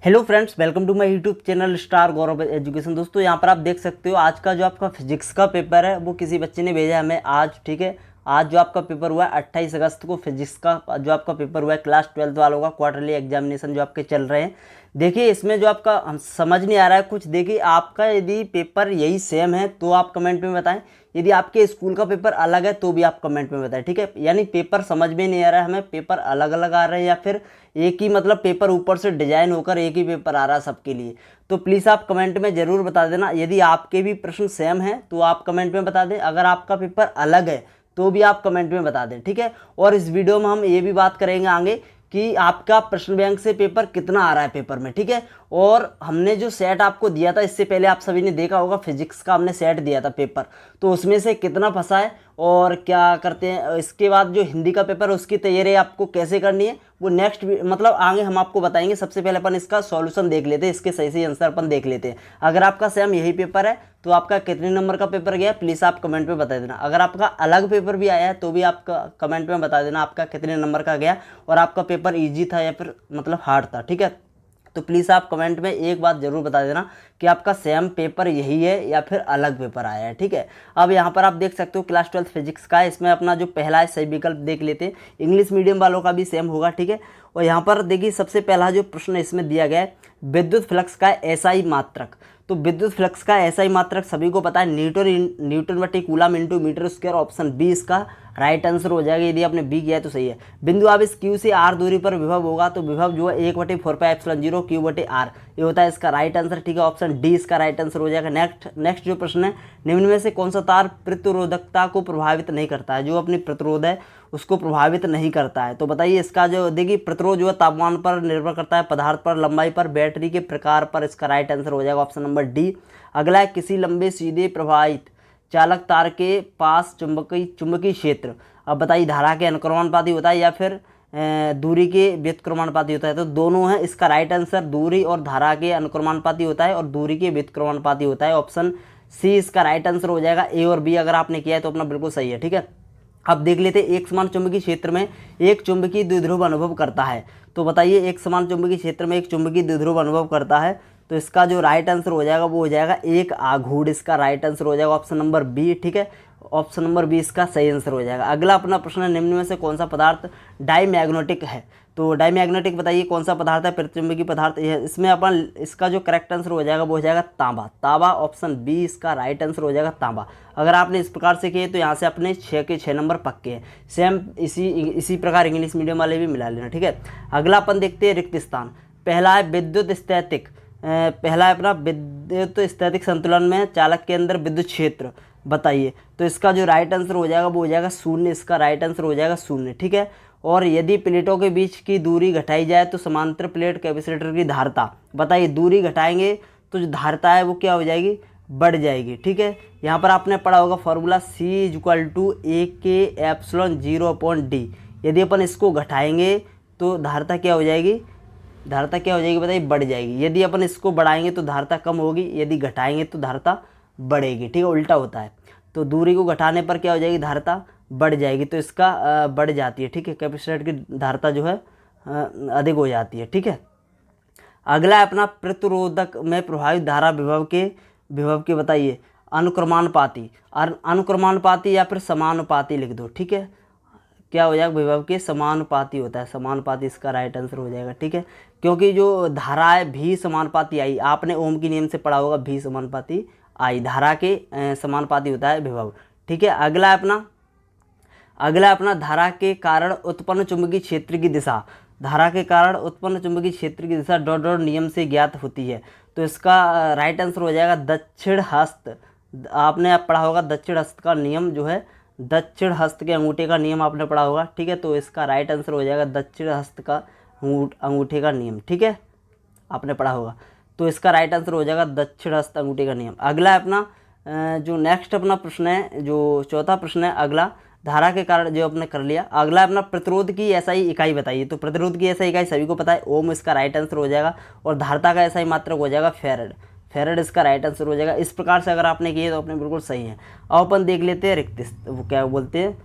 Hello friends, welcome to my YouTube channel star Gaurav education. दोस्तों यहाँ पर आप देख सकते हो आज का जो आपका फिजिक्स का पेपर है वो किसी बच्चे ने भेजा है हमें आज। ठीक है, आज जो आपका पेपर हुआ है 28 अगस्त को फिजिक्स का जो आपका पेपर हुआ है क्लास 12 वालों का क्वार्टरली एग्जामिनेशन जो आपके चल रहे हैं। देखिए इसमें जो आपका हम समझ नहीं आ रहा है कुछ। देखिए आपका यदि पेपर यही सेम है तो आप कमेंट में बताएं, यदि आपके स्कूल का पेपर अलग है तो भी आप कमेंट में बताएं। ठीक है, यानी पेपर समझ में नहीं आ रहा है हमें, पेपर अलग अलग आ रहे हैं या फिर एक ही मतलब पेपर ऊपर से डिजाइन होकर एक ही पेपर आ रहा है सबके लिए। तो प्लीज़ आप कमेंट में ज़रूर बता देना। यदि आपके भी प्रश्न सेम हैं तो आप कमेंट में बता दें, अगर आपका पेपर अलग है तो भी आप कमेंट में बता दें। ठीक है, और इस वीडियो में हम ये भी बात करेंगे आगे कि आपका प्रश्न बैंक से पेपर कितना आ रहा है पेपर में। ठीक है, और हमने जो सेट आपको दिया था इससे पहले आप सभी ने देखा होगा, फिजिक्स का हमने सेट दिया था पेपर, तो उसमें से कितना फंसा है और क्या करते हैं। इसके बाद जो हिंदी का पेपर है उसकी तैयारी आपको कैसे करनी है वो नेक्स्ट मतलब आगे हम आपको बताएंगे। सबसे पहले अपन इसका सॉल्यूशन देख लेते हैं, इसके सही सही आंसर अपन देख लेते हैं। अगर आपका सेम यही पेपर है तो आपका कितने नंबर का पेपर गया प्लीज़ आप कमेंट में बता देना। अगर आपका अलग पेपर भी आया है तो भी आप कमेंट में बता देना आपका कितने नंबर का गया और आपका पेपर ईजी था या फिर मतलब हार्ड था। ठीक है, तो प्लीज़ आप कमेंट में एक बात ज़रूर बता देना कि आपका सेम पेपर यही है या फिर अलग पेपर आया है। ठीक है, अब यहाँ पर आप देख सकते हो क्लास 12 फिजिक्स का है, इसमें अपना जो पहला है सही विकल्प देख लेते हैं। इंग्लिश मीडियम वालों का भी सेम होगा। ठीक है, और यहाँ पर देखिए सबसे पहला जो प्रश्न इसमें दिया गया है विद्युत फ्लक्स का एसआई मात्रक। तो विद्युत फ्लक्स का एसआई मात्रक सभी को पता है न्यूटन बटे coulomb into metre square. Option B इसका राइट आंसर हो जाएगा। यदि आपने बी किया है तो सही है। बिंदु अब इस क्यू से आर दूरी पर विभव होगा तो विभव जो है 1/4πε0 क्यू बटे आर, ये होता है इसका राइट आंसर। ठीक है, ऑप्शन डी इसका राइट आंसर हो जाएगा। नेक्स्ट जो प्रश्न है, निम्न में से कौन सा तार प्रतिरोधकता को प्रभावित नहीं करता है। जो अपनी प्रतिरोध है उसको प्रभावित नहीं करता है, तो बताइए इसका जो देखिए प्रतिरोध जो है तापमान पर निर्भर करता है, पदार्थ पर, लंबाई पर, बैटरी के प्रकार पर। इसका राइट आंसर हो जाएगा ऑप्शन नंबर डी। अगला है किसी लंबे सीधे प्रवाहित चालक तार के पास चुंबकीय क्षेत्र। अब बताइए धारा के अनुक्रमानुपाती होता है या फिर दूरी के व्युत्क्रमानुपाती होता है। तो दोनों है, इसका राइट आंसर दूरी और धारा के अनुक्रमानुपाती होता है और दूरी के व्युत्क्रमानुपाती होता है। ऑप्शन सी इसका राइट आंसर हो जाएगा। ए और बी अगर आपने किया है तो अपना बिल्कुल सही है। ठीक है, अब देख लेते हैं एक समान चुंबकीय क्षेत्र में एक चुंबकीय द्विध्रुव अनुभव करता है। तो बताइए एक समान चुंबकीय क्षेत्र में एक चुंबकीय द्विध्रुव अनुभव करता है तो इसका जो राइट आंसर हो जाएगा वो हो जाएगा एक आघूर्ण। इसका राइट आंसर हो जाएगा ऑप्शन नंबर बी। ठीक है, ऑप्शन नंबर बी इसका सही आंसर हो जाएगा। अगला अपना प्रश्न है, निम्न में से कौन सा पदार्थ डाईमैग्नेटिक है। तो डाईमैग्नेटिक बताइए कौन सा पदार्थ है, प्रतिचुंबकीय पदार्थ। इसमें अपन इसका जो करेक्ट आंसर हो जाएगा वो हो जाएगा तांबा। तांबा ऑप्शन बी इसका राइट आंसर हो जाएगा तांबा। अगर आपने इस प्रकार से किए तो यहाँ से अपने 6 के 6 नंबर पक्के हैं। सेम इसी प्रकार इंग्लिश मीडियम वाले भी मिला लेना। ठीक है, अगला अपन देखते हैं रिक्त स्थान। पहला है विद्युत स्थैतिक, पहला है अपना विद्युत स्थैतिक संतुलन में चालक के अंदर विद्युत क्षेत्र बताइए। तो इसका जो राइट आंसर हो जाएगा वो हो जाएगा शून्य। इसका राइट आंसर हो जाएगा शून्य। ठीक है, और यदि प्लेटों के बीच की दूरी घटाई जाए तो समांतर प्लेट कैपेसिटर की धारिता बताइए। दूरी घटाएंगे तो जो धारिता है वो क्या हो जाएगी, बढ़ जाएगी। ठीक है, यहाँ पर आपने पढ़ा होगा फॉर्मूला C=A/0/D। यदि अपन इसको घटाएंगे तो धारिता क्या हो जाएगी, धारिता क्या हो जाएगी बताइए, बढ़ जाएगी। यदि अपन इसको बढ़ाएंगे तो धारिता कम होगी, यदि घटाएंगे तो धारिता बढ़ेगी। ठीक है, उल्टा होता है। तो दूरी को घटाने पर क्या हो जाएगी, धारिता बढ़ जाएगी। तो इसका बढ़ जाती है। ठीक है, कैपेसिटर की धारिता जो है अधिक हो जाती है। ठीक है, अगला है अपना प्रतिरोधक में प्रभावित धारा विभव के बताइए अनुक्रमानुपाती। अनुक्रमानुपाती या फिर समानुपाती लिख दो। ठीक है, क्या हो जाएगा, विभव के समानुपाती होता है। समानुपाती इसका राइट आंसर हो जाएगा। ठीक है, क्योंकि जो धारा है भी समानुपाती आई, आपने ओम के नियम से पढ़ा होगा, भी समानुपाती आई, धारा के समानुपाती होता है विभव। ठीक है, अगला अपना धारा के कारण उत्पन्न चुंबकीय क्षेत्र की दिशा। धारा के कारण उत्पन्न चुंबकीय क्षेत्र की दिशा डॉट डॉट नियम से ज्ञात होती है। तो इसका राइट आंसर हो जाएगा दक्षिण हस्त। आपने पढ़ा होगा दक्षिण हस्त का नियम जो है, दक्षिण हस्त के अंगूठे का नियम आपने पढ़ा होगा। ठीक है, तो इसका राइट आंसर हो जाएगा दक्षिण हस्त का अंगूठे का नियम। ठीक है, आपने पढ़ा होगा, तो इसका राइट आंसर हो जाएगा दक्षिण हस्त अंगूठे का नियम। अगला है अपना जो नेक्स्ट अपना प्रश्न है, जो चौथा प्रश्न है अगला, धारा के कारण जो आपने कर लिया। अगला अपना प्रतिरोध की एसआई इकाई बताइए। तो प्रतिरोध की एसआई इकाई सभी को पता है, ओम इसका राइट आंसर हो जाएगा और धारिता का एसआई मात्रक हो जाएगा फैरड। फैरड इसका राइट आंसर हो जाएगा। इस प्रकार से अगर आपने किए तो अपने बिल्कुल सही है। अब अपन देख लेते हैं रिक्त, वो क्या बोलते हैं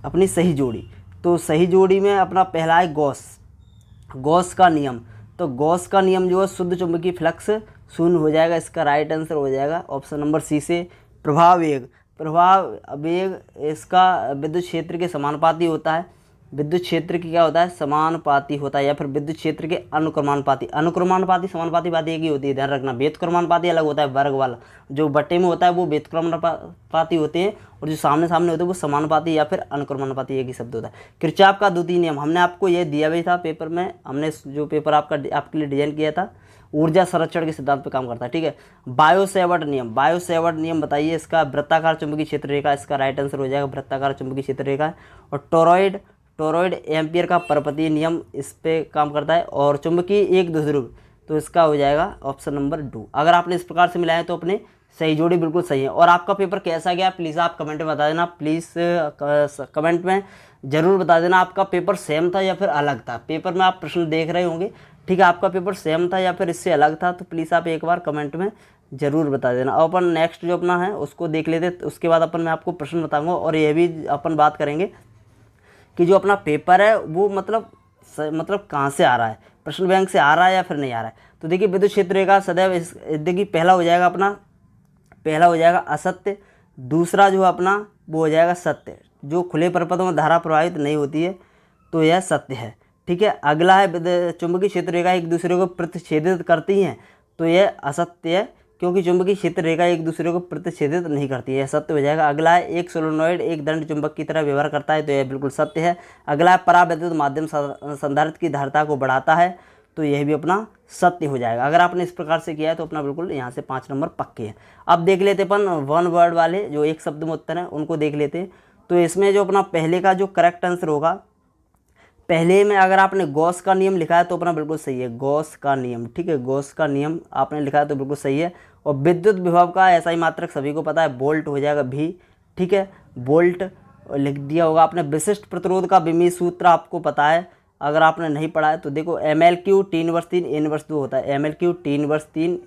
अपनी सही जोड़ी। तो सही जोड़ी में अपना पहला है गॉस का नियम। तो गॉस का नियम जो है शुद्ध चुंबकीय फ्लक्स शून्य हो जाएगा। इसका राइट आंसर हो जाएगा ऑप्शन नंबर सी से प्रभाव वेग। प्रभाव वेग इसका विद्युत क्षेत्र के समानुपाती होता है। विद्युत क्षेत्र की क्या होता है, समानुपाती होता है, या फिर विद्युत क्षेत्र के अनुक्रमानुपाती। अनुक्रमानुपाती समानुपाती बात एक ही होती है, ध्यान रखना। व्युत्क्रमानुपाती अलग होता है, वर्ग वाला जो बटे में होता है वो व्युत्क्रमानुपाती होते हैं, और जो सामने सामने होते हैं वो समानुपाती या फिर अनुक्रमानुपाती, एक ही शब्द होता है। किरचॉफ का द्वितीय नियम हमने आपको ये दिया भी था पेपर में, हमने जो पेपर आपके लिए डिजाइन किया था, ऊर्जा संरक्षण के सिद्धांत पे काम करता है, ठीक है। बायो-सैवर्ट नियम, बायो-सैवर्ट नियम बताइए इसका। वृत्ताकार चुंबकीय क्षेत्र रेखा, इसका राइट आंसर हो जाएगा वृत्ताकार चुंबकीय क्षेत्र रेखा है। और टोरॉइड एम्पियर का पर्पतीय नियम इस पे काम करता है। और चुंबकीय एक ध्रुव, तो इसका हो जाएगा ऑप्शन नंबर 2। अगर आपने इस प्रकार से मिलाया तो अपने सही जोड़ी बिल्कुल सही है। और आपका पेपर कैसा गया प्लीज़ आप कमेंट में बता देना, प्लीज़ कमेंट में ज़रूर बता देना आपका पेपर सेम था या फिर अलग था। पेपर में आप प्रश्न देख रहे होंगे, ठीक है, आपका पेपर सेम था या फिर इससे अलग था, तो प्लीज़ आप एक बार कमेंट में ज़रूर बता देना। अब अपन नेक्स्ट जो अपना है उसको देख लेते, उसके बाद अपन मैं आपको प्रश्न बताऊँगा, और ये भी अपन बात करेंगे कि जो अपना पेपर है वो मतलब कहाँ से आ रहा है, प्रश्न बैंक से आ रहा है या फिर नहीं आ रहा है। तो देखिए विद्युत क्षेत्र रेखा सदैव देखिए पहला हो जाएगा असत्य, दूसरा जो अपना वो हो जाएगा सत्य। जो खुले परिपथों में धारा प्रवाहित नहीं होती है तो यह सत्य है, ठीक है। अगला है चुंबकीय क्षेत्र रेखा एक दूसरे को प्रतिच्छेदित करती हैं, तो यह असत्य है, क्योंकि चुंबकीय क्षेत्र रेखा एक दूसरे को प्रतिच्छेदित नहीं करती है, सत्य हो जाएगा। अगला है एक सोलेनोइड एक दंड चुंबक की तरह व्यवहार करता है, तो यह बिल्कुल सत्य है। अगला है परावैद्युत माध्यम संधारित्र की धारिता को बढ़ाता है, तो यह भी अपना सत्य हो जाएगा। अगर आपने इस प्रकार से किया है तो अपना बिल्कुल यहाँ से 5 नंबर पक्के हैं। अब देख लेते अपन वन वर्ड वाले जो एक शब्द में उत्तर हैं उनको देख लेते हैं। तो इसमें जो अपना पहले का जो करेक्ट आंसर होगा, पहले में अगर आपने गॉस का नियम लिखा है तो अपना बिल्कुल सही है, गॉस का नियम, ठीक है, गॉस का नियम आपने लिखा है तो बिल्कुल सही है। और विद्युत विभव का ऐसा ही मात्रक सभी को पता है, बोल्ट हो जाएगा भी, ठीक है, बोल्ट लिख दिया होगा आपने। विशिष्ट प्रतिरोध का विमीय सूत्र आपको पता है, अगर आपने नहीं पढ़ा है तो देखो ML/Q T−3 A−2 होता है, ML/Q T−3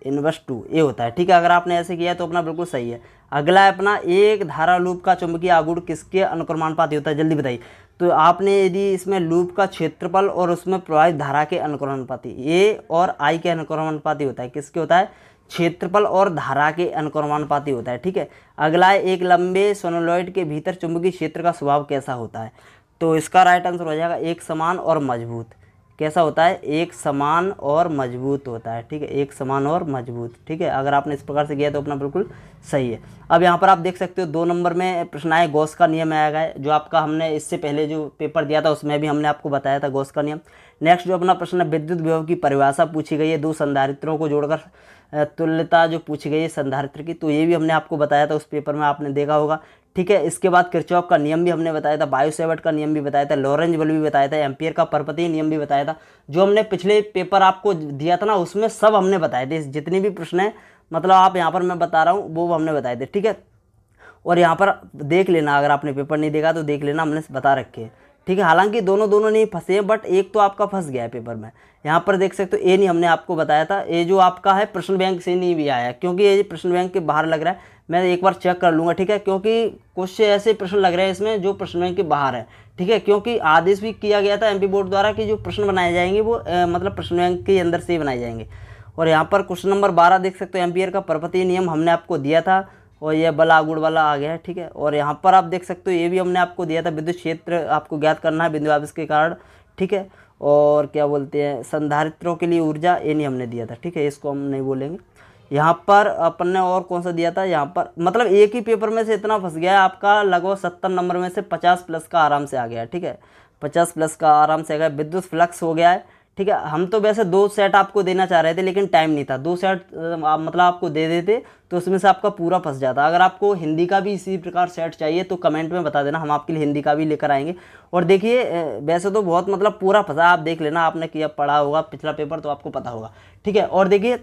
A−2 ये होता है, ठीक है। अगर आपने ऐसे किया तो अपना बिल्कुल सही है। अगला है अपना एक धारा लूप का चुंबकीय आघूर्ण किसके अनुक्रमानुपाती होता है, जल्दी बताइए। तो आपने यदि इसमें लूप का क्षेत्रफल और उसमें प्रवाहित धारा के अनुक्रमानुपाती, A और I के अनुक्रमानुपाती होता है, किसके होता है, क्षेत्रफल और धारा के अनुक्रमानुपाती होता है, ठीक है। अगला है एक लंबे सोलेनोइड के भीतर चुंबकीय क्षेत्र का स्वभाव कैसा होता है, तो इसका राइट आंसर हो जाएगा एक समान और मजबूत। कैसा होता है, एक समान और मजबूत होता है, ठीक है, एक समान और मजबूत, ठीक है। अगर आपने इस प्रकार से किया तो अपना बिल्कुल सही है। अब यहाँ पर आप देख सकते हो 2 नंबर में प्रश्न आए, गॉस का नियम आया है, जो आपका हमने इससे पहले जो पेपर दिया था उसमें भी हमने आपको बताया था गॉस का नियम। नेक्स्ट जो अपना प्रश्न है विद्युत विभव की परिभाषा पूछी गई है, 2 संधारित्रों को जोड़कर तुल्यता जो पूछी गई है संधारित्र की, तो ये भी हमने आपको बताया था उस पेपर में, आपने देखा होगा, ठीक है। इसके बाद किरचॉफ का नियम भी हमने बताया था, बायो-सैवर्ट का नियम भी बताया था, लॉरेंज बल भी बताया था, एम्पियर का पर्पतीय नियम भी बताया था। जो हमने पिछले पेपर आपको दिया था ना उसमें सब हमने बताए थे, जितने भी प्रश्न हैं मतलब आप यहाँ पर मैं बता रहा हूँ वो हमने बताए थे, ठीक है। और यहाँ पर देख लेना, अगर आपने पेपर नहीं देखा तो देख लेना, हमने बता रखे हैं, ठीक है। हालांकि दोनों नहीं फंसे हैं, बट एक तो आपका फंस गया है पेपर में। यहाँ पर देख सकते हो ए नहीं हमने आपको बताया था, ये जो आपका है प्रश्न बैंक से नहीं भी आया, क्योंकि ये प्रश्न बैंक के बाहर लग रहा है। मैं एक बार चेक कर लूँगा, ठीक है, क्योंकि कुछ ऐसे प्रश्न लग रहे हैं इसमें जो प्रश्न बैंक के बाहर है, ठीक है। क्योंकि आदेश भी किया गया था MP बोर्ड द्वारा कि जो प्रश्न बनाए जाएंगे वो मतलब प्रश्न बैंक के अंदर से ही बनाए जाएंगे। और यहाँ पर क्वेश्चन नंबर 12 देख सकते हो, एम्पियर का पर्पतीय नियम हमने आपको दिया था, और ये बल आघूर्ण वाला आ गया है, ठीक है। और यहाँ पर आप देख सकते हो ये भी हमने आपको दिया था, विद्युत क्षेत्र आपको ज्ञात करना है बिंदु आवेश के कारण, ठीक है। और क्या बोलते हैं संधारित्रों के लिए ऊर्जा, ये नहीं हमने दिया था, ठीक है, इसको हम नहीं बोलेंगे। यहाँ पर अपन ने और कौन सा दिया था, यहाँ पर मतलब एक ही पेपर में से इतना फंस गया है आपका, लगभग 70 नंबर में से 50 प्लस का आराम से आ गया है, ठीक है, 50 प्लस का आराम से आ गया। विद्युत फ्लक्स हो गया है, ठीक है। हम तो वैसे 2 सेट आपको देना चाह रहे थे लेकिन टाइम नहीं था, 2 सेट मतलब आपको दे देते तो उसमें से आपका पूरा फंस जाता। अगर आपको हिंदी का भी इसी प्रकार सेट चाहिए तो कमेंट में बता देना, हम आपके लिए हिंदी का भी लेकर आएंगे। और देखिए वैसे तो बहुत मतलब पूरा फंसा, आप देख लेना, आपने किया पढ़ा होगा पिछला पेपर तो आपको पता होगा, ठीक है। और देखिए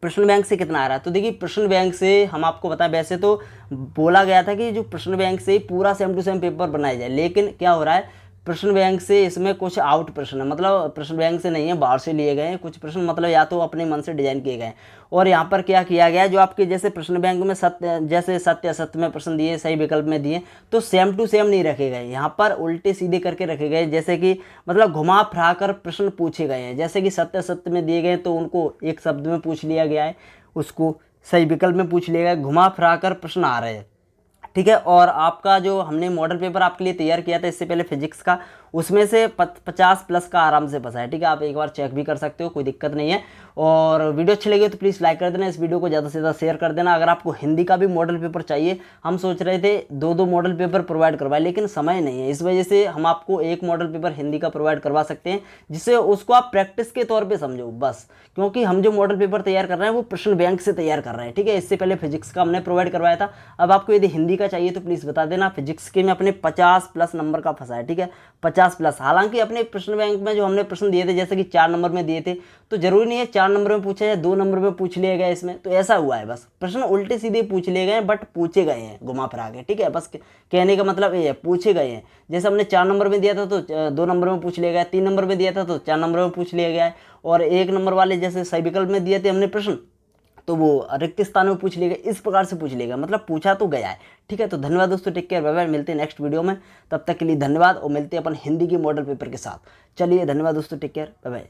प्रश्न बैंक से कितना आ रहा है, तो देखिए प्रश्न बैंक से हम आपको बताएं, वैसे तो बोला गया था कि जो प्रश्न बैंक से पूरा सेम टू सेम पेपर बनाया जाए, लेकिन क्या हो रहा है प्रश्न बैंक से इसमें कुछ आउट प्रश्न है, मतलब प्रश्न बैंक से नहीं है, बाहर से लिए गए हैं कुछ प्रश्न, मतलब या तो अपने मन से डिजाइन किए गए हैं। और यहाँ पर क्या किया गया है, जो आपके जैसे प्रश्न बैंक में सत्य, जैसे सत्य असत्य में प्रश्न दिए, सही विकल्प में दिए, तो सेम टू सेम नहीं रखे गए, यहाँ पर उल्टे सीधे करके रखे गए, जैसे कि मतलब घुमा फिरा कर प्रश्न पूछे गए हैं। जैसे कि सत्य असत्य में दिए गए तो उनको एक शब्द में पूछ लिया गया है, उसको सही विकल्प में पूछ लिया गया, घुमा फिरा कर प्रश्न आ रहे हैं, ठीक है। और आपका जो हमने मॉडल पेपर आपके लिए तैयार किया था इससे पहले फिजिक्स का, उसमें से 50 प्लस का आराम से फंसा है, ठीक है। आप एक बार चेक भी कर सकते हो, कोई दिक्कत नहीं है। और वीडियो अच्छी लगी तो प्लीज़ लाइक कर देना, इस वीडियो को ज़्यादा से ज़्यादा शेयर कर देना। अगर आपको हिंदी का भी मॉडल पेपर चाहिए, हम सोच रहे थे 2 मॉडल पेपर प्रोवाइड करवाए, लेकिन समय नहीं है, इस वजह से हम आपको एक मॉडल पेपर हिंदी का प्रोवाइड करवा सकते हैं, जिससे उसको आप प्रैक्टिस के तौर पर समझो बस। क्योंकि हम जो मॉडल पेपर तैयार कर रहे हैं वो प्रश्न बैंक से तैयार कर रहे हैं, ठीक है। इससे पहले फिजिक्स का हमने प्रोवाइड करवाया था। अब आपको यदि हिंदी का चाहिए तो प्लीज़ बता देना। फिजिक्स के में अपने 50 प्लस नंबर का फंसा है, ठीक है, 50 प्लस। हालांकि अपने प्रश्न बैंक में जो हमने प्रश्न दिए थे, जैसे कि 4 नंबर में दिए थे, तो जरूरी नहीं है 4 नंबर में पूछा जाए, 2 नंबर में पूछ लिए गए इसमें, तो ऐसा हुआ है बस। प्रश्न उल्टे सीधे पूछ लिए गए, बट पूछे गए हैं घुमा फिरा के, ठीक है। बस कहने का मतलब ये है, पूछे गए हैं। जैसे हमने 4 नंबर में दिया था तो 2 नंबर में पूछ लिया गया, 3 नंबर में दिया था तो 4 नंबर में पूछ लिया गया है, और 1 नंबर वाले जैसे सही विकल्प में दिए थे हमने प्रश्न, तो वो रिक्त स्थान में पूछ लिया गया, इस प्रकार से पूछ लिया गया, मतलब पूछा तो गया है, ठीक है। तो धन्यवाद दोस्तों, टेक केयर, बाय बाय, मिलते हैं नेक्स्ट वीडियो में, तब तक के लिए धन्यवाद, और मिलते हैं अपन हिंदी के मॉडल पेपर के साथ। चलिए धन्यवाद दोस्तों, टेक केयर, बाय बाय।